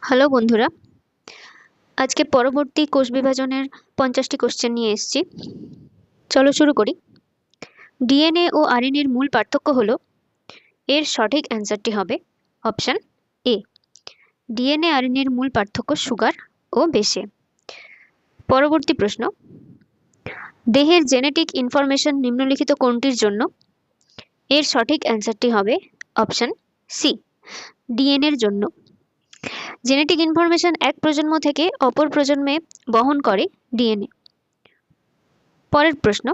Hello বন্ধুরা, আজকে পরবর্তী কোষ বিভাজনের 50টি কোশ্চেন নিয়ে এসেছি। চলো শুরু করি। ডিএনএ ও আরএনএর মূল পার্থক্য হলো, এর সঠিক অ্যান্সারটি হবে অপশন এ। ডিএনএ আরএনএর মূল পার্থক্য সুগার ও বেশে। পরবর্তী প্রশ্ন, দেহের জেনেটিক ইনফরমেশন নিম্নলিখিত কোনটির জন্য? এর সঠিক অ্যান্সারটি হবে অপশন সি, ডিএনএর জন্য। জেনেটিক ইনফরমেশন এক প্রজন্ম থেকে অপর প্রজন্মে বহন করে ডিএনএ। পরের প্রশ্ন,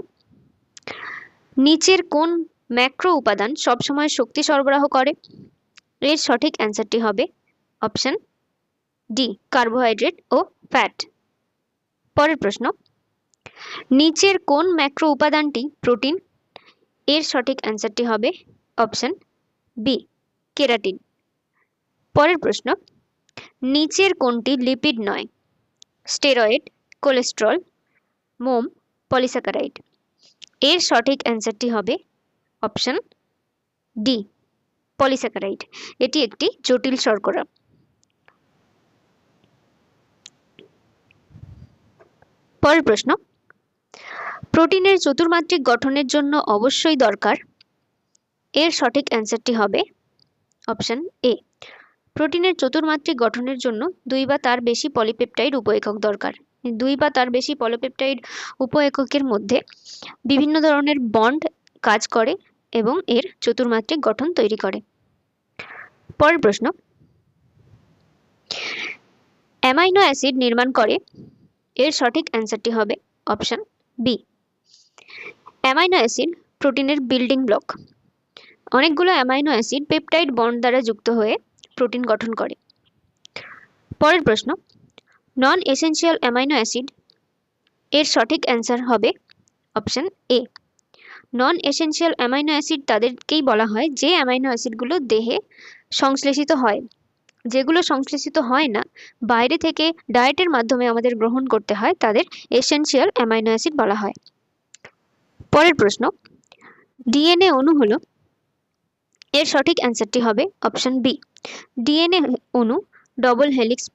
নিচের কোন ম্যাক্রো উপাদান সবসময় শক্তি সরবরাহ করে? এর সঠিক অ্যান্সারটি হবে অপশন ডি, কার্বোহাইড্রেট ও ফ্যাট। পরের প্রশ্ন, নিচের কোন ম্যাক্রো উপাদানটি প্রোটিন? এর সঠিক অ্যান্সারটি হবে অপশন বি, কেরাটিন। পরের প্রশ্ন, নিচের কোনটি লিপিড নয়? স্টেরয়েড, কোলেস্টেরল, মোম, পলিস্যাকারাইড। এর সঠিক অ্যান্সারটি হবে অপশন ডি, পলিস্যাকারাইড। এটি একটি জটিল শর্করা। পরের প্রশ্ন, প্রোটিনের চতুর্মাত্রিক গঠনের জন্য অবশ্যই দরকার? এর সঠিক অ্যান্সারটি হবে অপশন এ, প্রোটিনের চতুর্মাত্রিক গঠনের জন্য 2 বা তার বেশি পলিপেপটাইড উপএকক দরকার। 2 বা তার বেশি পলিপেপটাইড উপএককের মধ্যে বিভিন্ন ধরনের বন্ড কাজ করে এবং এর চতুর্মাত্রিক গঠন তৈরি করে। পরের প্রশ্ন, অ্যামাইনো অ্যাসিড নির্মাণ করে? এর সঠিক অ্যান্সারটি হবে অপশন বি, অ্যামাইনো অ্যাসিড প্রোটিনের বিল্ডিং ব্লক। অনেকগুলো অ্যামাইনো অ্যাসিড পেপটাইড বন্ড দ্বারা যুক্ত হয়ে প্রোটিন গঠন করে। পরের প্রশ্ন, নন এসেনশিয়াল অ্যামাইনো অ্যাসিড। এর সঠিক অ্যান্সার হবে অপশন এ, নন এসেনশিয়াল অ্যামাইনো অ্যাসিড তাদেরকেই বলা হয় যে অ্যামাইনো অ্যাসিডগুলো দেহে সংশ্লেষিত হয়। যেগুলো সংশ্লেষিত হয় না, বাইরে থেকে ডায়েটের মাধ্যমে আমাদের গ্রহণ করতে হয়, তাদের এসেনশিয়াল অ্যামাইনো অ্যাসিড বলা হয়। পরের প্রশ্ন, ডিএনএ অণু হলো? এর সঠিক অ্যান্সারটি হবে অপশন বি, ডিএনএ অণু ডবল হেলিক্স।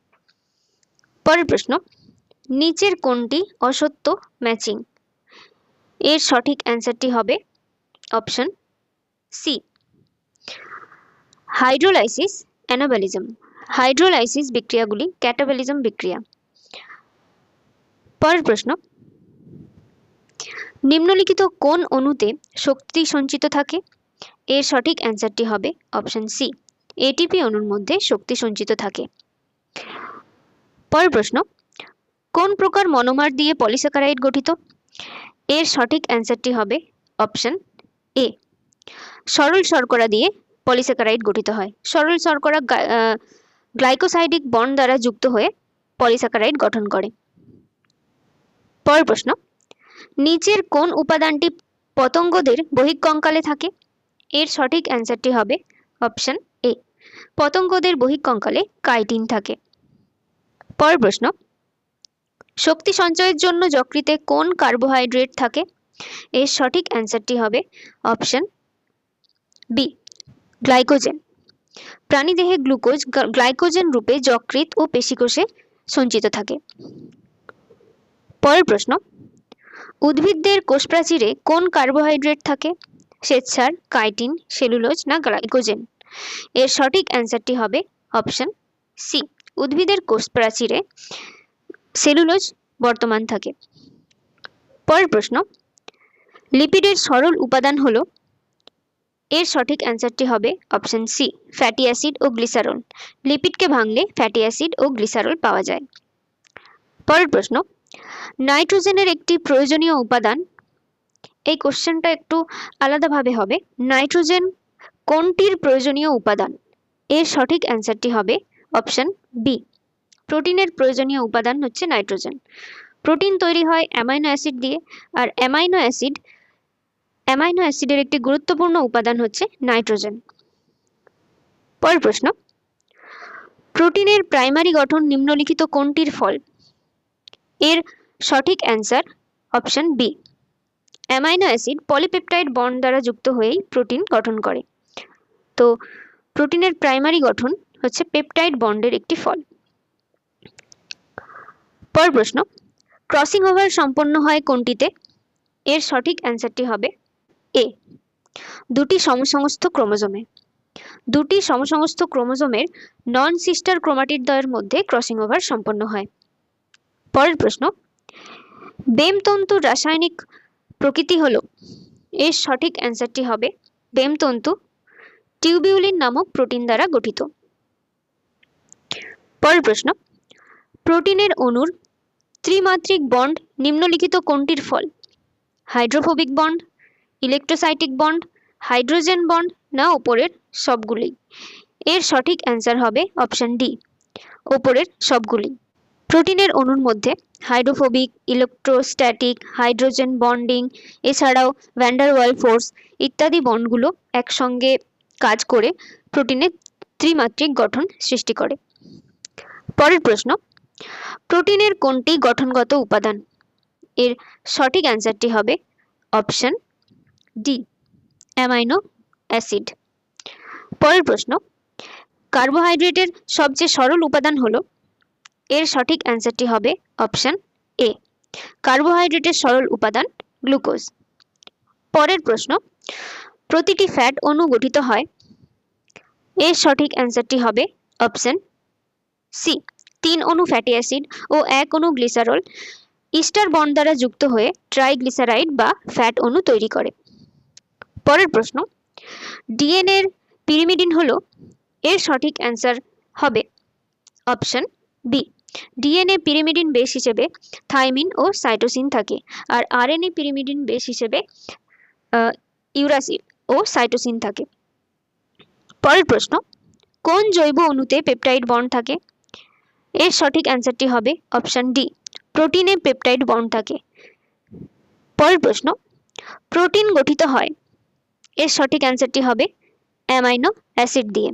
পরের প্রশ্ন, নিচের কোনটি অসত্য ম্যাচিং? এর সঠিক অ্যান্সারটি হবে option C, hydrolysis anabolism. Hydrolysis বিক্রিয়াগুলি ক্যাটাবলিজম বিক্রিয়া। পরের প্রশ্ন, নিম্নলিখিত কোন অণুতে শক্তি সঞ্চিত থাকে? এর সঠিক অ্যান্সারটি হবে অপশন সি, এটিপি অণুর মধ্যে শক্তি সঞ্চিত থাকে। পরের প্রশ্ন, কোন প্রকার মনোমার দিয়ে পলিস্যাকারাইড গঠিত? এর সঠিক অ্যান্সারটি হবে অপশন এ, সরল শর্করা দিয়ে পলিস্যাকারাইড গঠিত হয়। সরল শর্করা গ্লাইকোসাইডিক বন্ড দ্বারা যুক্ত হয়ে পলিস্যাকারাইড গঠন করে। পরের প্রশ্ন, নিচের কোন উপাদানটি পতঙ্গদের বহিঃকঙ্কালে থাকে? এর সঠিক অ্যান্সারটি হবে অপশন এ, পতঙ্গদের বহিঃকঙ্কালে কাইটিন থাকে। পরের প্রশ্ন, শক্তি সঞ্চয়ের জন্য যকৃতে কোন কার্বোহাইড্রেট থাকে? এর সঠিক অ্যান্সারটি হবে অপশন বি, গ্লাইকোজেন। প্রাণীদেহে গ্লুকোজ গ্লাইকোজেন রূপে যকৃৎ ও পেশিকোষে সঞ্চিত থাকে। পরের প্রশ্ন, উদ্ভিদদের কোষপ্রাচীরে কোন কার্বোহাইড্রেট থাকে? শ্বেতসার, কাইটিন, সেলুলোজ না গ্লাইকোজেন? এর সঠিক অ্যান্সারটি হবে অপশন সি, উদ্ভিদের কোষপ্রাচীরে সেলুলোজ বর্তমান থাকে। পরের প্রশ্ন, লিপিডের সরল উপাদান হলো? এর সঠিক অ্যান্সারটি হবে অপশন সি, ফ্যাটি অ্যাসিড ও গ্লিসারল। লিপিডকে ভাঙলে ফ্যাটি অ্যাসিড ও গ্লিসারল পাওয়া যায়। পরের প্রশ্ন, নাইট্রোজেনের একটি প্রয়োজনীয় উপাদান। এই কোশ্চেনটা একটু আলাদাভাবে হবে। নাইট্রোজেন কোনটির প্রয়োজনীয় উপাদান? এর সঠিক অ্যান্সারটি হবে অপশন বি, প্রোটিনের প্রয়োজনীয় উপাদান হচ্ছে নাইট্রোজেন। প্রোটিন তৈরি হয় অ্যামাইনো অ্যাসিড দিয়ে, আর অ্যামাইনো অ্যাসিডের একটি গুরুত্বপূর্ণ উপাদান হচ্ছে নাইট্রোজেন। পরের প্রশ্ন, প্রোটিনের প্রাইমারি গঠন নিম্নলিখিত কোনটির ফল? এর সঠিক answer option B, amino acid polypeptide bond দ্বারা যুক্ত হয়েই প্রোটিন গঠন করে। তো প্রোটিনের প্রাইমারি গঠন হচ্ছে পেপটাইড বন্ডের একটি ফল। পরের প্রশ্ন, ক্রসিং ওভার সম্পন্ন হয় কোনটিতে? এর সঠিক অ্যান্সারটি হবে এ, দুটি সমসংস্থ ক্রোমোজোমে। দুটি সমসংস্থ ক্রোমোজোমের নন সিস্টার ক্রোমাটিড দ্বয়ের মধ্যে ক্রসিং ওভার সম্পন্ন হয়। পরের প্রশ্ন, বেম তন্তুর রাসায়নিক প্রকৃতি হলো? এর সঠিক অ্যান্সারটি হবে বেম তন্তু টিউবিউলিন নামক প্রোটিন দ্বারা গঠিত। পরের প্রশ্ন, প্রোটিনের অণুর ত্রিমাত্রিক বন্ড নিম্নলিখিত কোনটির ফল? Hydrophobic bond, electrostatic bond, hydrogen bond না ওপরের সবগুলি? এর সঠিক অ্যান্সার হবে অপশন ডি, ওপরের সবগুলি। প্রোটিনের অণুর মধ্যে হাইড্রোফোবিক, ইলেকট্রোস্ট্যাটিক, হাইড্রোজেন বন্ডিং এছাড়াও ভ্যান ডার ওয়াল ফোর্স ইত্যাদি বন্ডগুলো একসঙ্গে কাজ করে প্রোটিনের ত্রিমাত্রিক গঠন সৃষ্টি করে। পরের প্রশ্ন, প্রোটিনের কোনটি গঠনগত উপাদান? এর সঠিক অ্যান্সারটি হবে অপশন ডি, অ্যামাইনো অ্যাসিড। পরের প্রশ্ন, কার্বোহাইড্রেটের সবচেয়ে সরল উপাদান হলো? এর সঠিক অ্যান্সারটি হবে অপশন এ, কার্বোহাইড্রেটের সরল উপাদান গ্লুকোজ। পরের প্রশ্ন, প্রতিটি ফ্যাট অণু গঠিত হয়? এর সঠিক অ্যান্সারটি হবে অপশন সি, 3 অণু ফ্যাটি অ্যাসিড ও 1 অণু গ্লিসারল ইস্টার বন্ড দ্বারা যুক্ত হয়ে ট্রাইগ্লিসারাইড বা ফ্যাট অণু তৈরি করে। পরের প্রশ্ন, ডিএনএ এর পিরিমিডিন হলো? এর সঠিক অ্যান্সার হবে option B, DNA pyrimidine base হিসেবে থাইমিন ও সাইটোসিন থাকে, আর আরএনএ পিরিমিডিন বেস হিসেবে ইউরাসিল ও সাইটোসিন থাকে। পরের প্রশ্ন, কোন জৈব অণুতে পেপটাইড বন্ড থাকে? এর সঠিক অ্যান্সারটি হবে অপশন ডি, প্রোটিনে পেপটাইড বন্ড থাকে। পরের প্রশ্ন, প্রোটিন গঠিত হয়? এর সঠিক অ্যান্সারটি হবে অ্যামাইনো অ্যাসিড দিয়ে।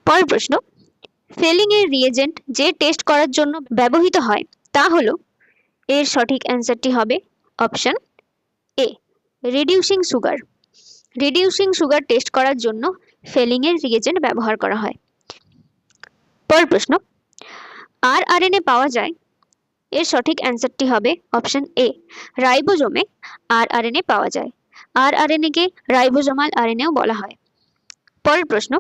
পরের প্রশ্ন, ফেলিং এর রিয়েজেন্ট যে টেস্ট করার জন্য ব্যবহৃত হয় তা হলো? এর সঠিক অ্যান্সারটি হবে অপশন এ, reducing sugar. Reducing sugar test করার জন্য ফেলিং এর রিয়েজেন্ট ব্যবহার করা হয়। পরের প্রশ্ন, আরএনএ পাওয়া যায়? এর সঠিক অ্যান্সারটি হবে অপশন এ, রাইবোজোমে আরএনএ পাওয়া যায়। আরএনএ কে রাইবোজোমাল আরএনএও বলা হয়। পরের প্রশ্ন,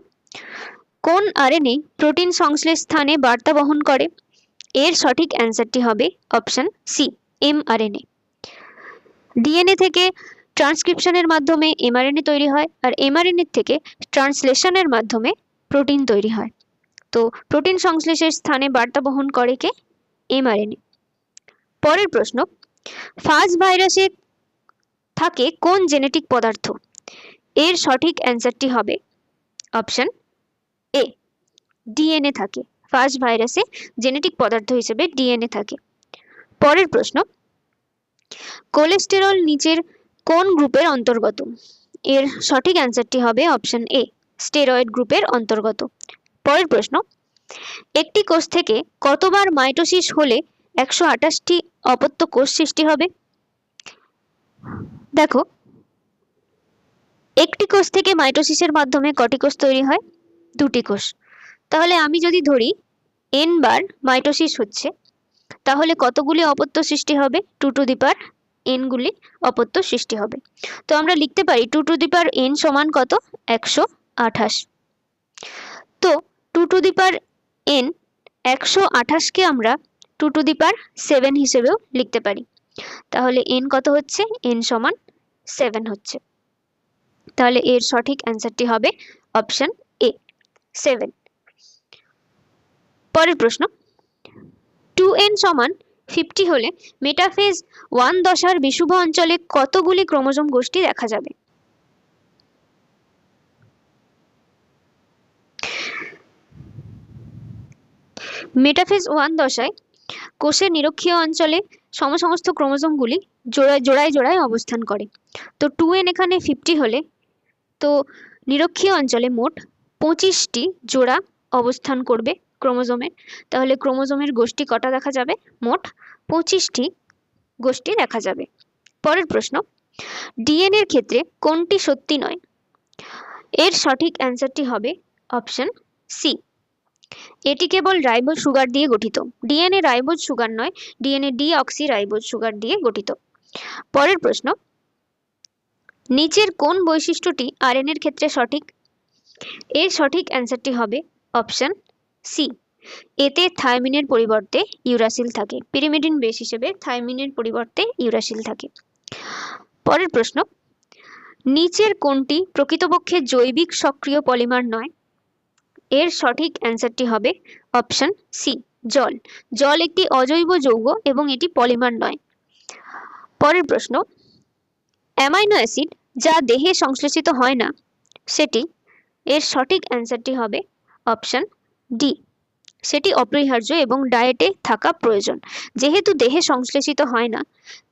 কোন আরএনএ প্রোটিন সংশ্লেষ স্থানে বার্তা বহন করে? এর সঠিক অ্যান্সারটি হবে অপশন সি, এমআরএনএ। ডিএনএ থেকে ট্রান্সক্রিপশনের মাধ্যমে এমআরএনএ তৈরি হয়, আর এমআরএনএ থেকে ট্রান্সলেশনের মাধ্যমে প্রোটিন তৈরি হয়। তো প্রোটিন সংশ্লেষের স্থানে বার্তা বহন করে কে? এমআরএনএ। পরের প্রশ্ন, ফাজ ভাইরাসে থাকে কোন জেনেটিক পদার্থ? এর সঠিক অ্যান্সারটি হবে অপশন এ, ডিএনএ থাকে। ফাজ ভাইরাসে জেনেটিক পদার্থ হিসেবে ডিএনএ থাকে। পরের প্রশ্ন, কোলেস্টেরল নিচের কোন গ্রুপের অন্তর্গত? এর সঠিক অ্যান্সারটি হবে অপশন এ, স্টেরয়েড গ্রুপের অন্তর্গত। পরের প্রশ্ন, একটি কোষ থেকে কতবার মাইটোসিস হলে 128টি অপত্য কোষ সৃষ্টি হবে? দেখো, একটি কোষ থেকে মাইটোসিসের মাধ্যমে কটি কোষ তৈরি হয়? 2টি কোষ। তাহলে আমি যদি ধরি n বার মাইটোসিস হচ্ছে, তাহলে কতগুলি অপত্য সৃষ্টি হবে? 2 টু দি পাওয়ার n গুলি অপত্য সৃষ্টি হবে। তো আমরা লিখতে পারি 2 টু দি পাওয়ার n সমান কত? 128। তো 2 টু দি পাওয়ার n 128 কে আমরা 2 টু দি পাওয়ার 7 হিসেবেও লিখতে পারি। তাহলে n কত হচ্ছে? n সমান 7 হচ্ছে। তাহলে এর সঠিক অ্যান্সারটি হবে অপশন এ, 7। পরের প্রশ্ন, 2n সমান 50 হলে মেটাফেজ 1 দশার বিষুব অঞ্চলে কতগুলি ক্রোমোজোম গোষ্ঠী দেখা যাবে? মেটাফেজ 1 দশায় কোষের নিরক্ষীয় অঞ্চলে সমস্ত ক্রোমোজোমগুলি জোড়ায় জোড়ায় অবস্থান করে। তো 2n এখানে 50 হলে তো নিরক্ষীয় অঞ্চলে মোট 25টি জোড়া অবস্থান করবে ক্রোমোজোমের। তাহলে ক্রোমোজোমের গোষ্ঠী কটা দেখা যাবে? মোট 25টি গোষ্ঠী দেখা যাবে। পরের প্রশ্ন, ডিএনএ এর ক্ষেত্রে কোনটি সত্যি নয়? এর সঠিক অ্যান্সারটি হবে অপশন সি, এটি কেবল রাইবোজ সুগার দিয়ে গঠিত। ডিএনএ রাইবোজ সুগার নয়, ডিএনএ ডিঅক্সি রাইবোজ সুগার দিয়ে গঠিত। পরের প্রশ্ন, নিচের কোন বৈশিষ্ট্যটি আরএনএর ক্ষেত্রে সঠিক? এর সঠিক অ্যান্সারটি হবে অপশন সি। এতে থায়ামিনের পরিবর্তে ইউরাসিল থাকে। পিরিমিডিন বেস হিসেবে থায়ামিনের পরিবর্তে ইউরাসিল থাকে। পরের প্রশ্ন, নিচের কোনটি প্রকৃতপক্ষে জৈবিক সক্রিয় পলিমার নয়? এর সঠিক অ্যান্সারটি হবে অপশন সি, জল। জল একটি অজৈব যৌগ এবং এটি পলিমার নয়। পরের প্রশ্ন, অ্যামাইনো অ্যাসিড যা দেহে সংশ্লেষিত হয় না সেটি? এর সঠিক অ্যান্সারটি হবে অপশন ডি, সেটি অপরিহার্য এবং ডায়েটে থাকা প্রয়োজন। যেহেতু দেহে সংশ্লেষিত হয় না,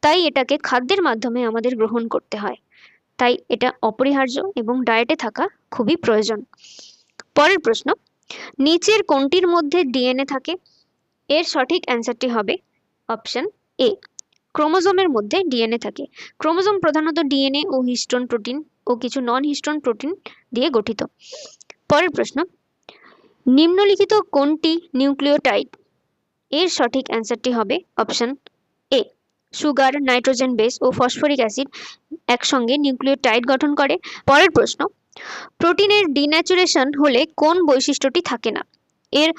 তাই এটাকে খাদ্যের মাধ্যমে আমাদের গ্রহণ করতে হয়, তাই এটা অপরিহার্য এবং ডায়েটে থাকা খুবই প্রয়োজন। পরের প্রশ্ন, নিচের কোনটির মধ্যে ডিএনএ থাকে? এর সঠিক অ্যান্সারটি হবে অপশন এ, ক্রোমোজোমের মধ্যে ডিএনএ থাকে। ক্রোমোজোম প্রধানত ডিএনএ ও হিস্টোন প্রোটিন ও কিছু নন হিস্টোন প্রোটিন দিয়ে গঠিত। পরের প্রশ্ন, নিম্নলিখিত কোনটি নিউক্লিওটাইড? এর সঠিক অ্যান্সারটি হবে option A, sugar, nitrogen base ও ফসফরিক অ্যাসিড একসঙ্গে নিউক্লিওটাইড গঠন করে। পরের প্রশ্ন, প্রোটিনের ডিন্যাচুরেশন হলে কোন বৈশিষ্ট্যটি থাকে না? এর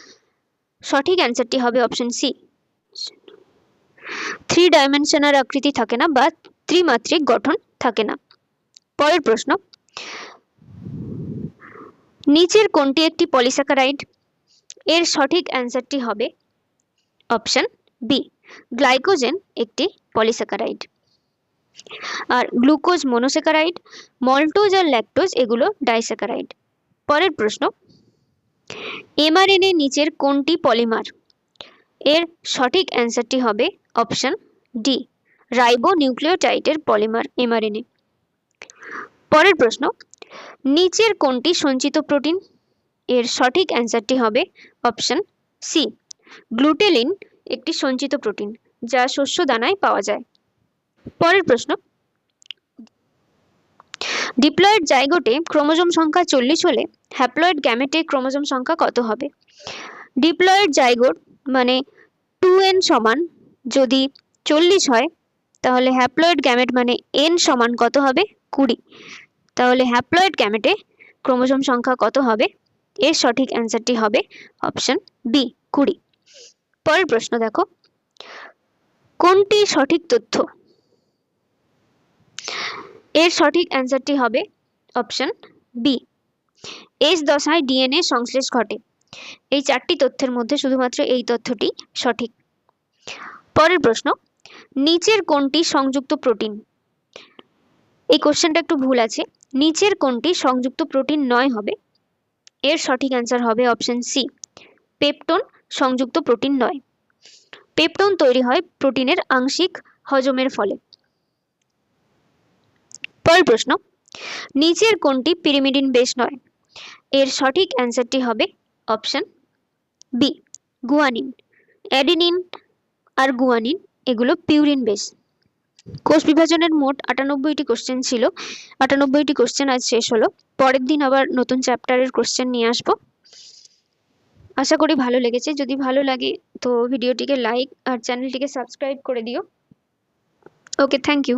সঠিক অ্যান্সারটি হবে অপশন সি, 3 ডাইমেনশনাল আকৃতি থাকে না বা ত্রিমাত্রিক গঠন থাকে না। পরের প্রশ্ন, নিচের কোনটি একটি পলিস্যাকারাইড? এর সঠিক অ্যান্সারটি হবে অপশন বি, গ্লাইকোজেন একটি পলিস্যাকারাইড। আর গ্লুকোজ মনোস্যাকারাইড, মল্টোজ আর ল্যাকটোজ এগুলো ডাইস্যাকারাইড। পরের প্রশ্ন, এমআরএনএ নিচের কোনটি পলিমার? এর সঠিক অ্যান্সারটি হবে অপশন ডি, রাইবো নিউক্লিওটাইডের পলিমার এমআরএনএ। পরের প্রশ্ন, নিচের কোনটি সঞ্চিত প্রোটিন? এর সঠিক অ্যান্সারটি হবে অপশন সি, গ্লুটেলিন একটি সঞ্চিত প্রোটিন যা শস্য দানায় পাওয়া যায়। পরের প্রশ্ন, ডিপ্লয়েড জাইগোটে ক্রোমোজোম সংখ্যা 40 হলে হ্যাপ্লয়েড গ্যামেটে ক্রোমোজোম সংখ্যা কত হবে? ডিপ্লয়েড জাইগোট মানে 2n সমান যদি 40 হয়, তাহলে হ্যাপ্লয়েড গ্যামেট মানে n সমান কত হবে? 20। তাহলে হ্যাপ্লয়েড গ্যামেটে ক্রোমোজোম সংখ্যা কত হবে? এর সঠিক অ্যান্সারটি হবে অপশন বি, 20। পরের প্রশ্ন দেখো, কোনটি সঠিক তথ্য? এর সঠিক অ্যান্সারটি হবে অপশন বি, এস দশায় ডিএনএ সংশ্লেষ ঘটে। এই 4টি তথ্যের মধ্যে শুধুমাত্র এই তথ্যটি সঠিক। পরের প্রশ্ন, নিচের কোনটি সংযুক্ত প্রোটিন? এই কোশ্চেনটা একটু ভুল আছে, নিচের কোনটি সংযুক্ত প্রোটিন নয় হবে? এর সঠিক অ্যান্সার হবে অপশন সি, পেপটোন সংযুক্ত প্রোটিন নয়। পেপটোন তৈরি হয় প্রোটিনের আংশিক হজমের ফলে। পরের প্রশ্ন, নিচের কোনটি পিরিমিডিন বেস নয়? এর সঠিক অ্যান্সারটি হবে অপশন বি, গুয়ানিন। অ্যাডিনিন আর গুয়ানিন এগুলো পিউরিন বেস। কোষ বিভাজনের মোট 98টি কোশ্চেন ছিল। 98টি কোশ্চেন আজ শেষ হলো। পরের দিন আবার নতুন চ্যাপ্টারের কোশ্চেন নিয়ে আসবো। আশা করি ভালো লেগেছে। যদি ভালো লাগে তো ভিডিওটিকে লাইক আর চ্যানেলটিকে সাবস্ক্রাইব করে দিও। ওকে, থ্যাংক ইউ।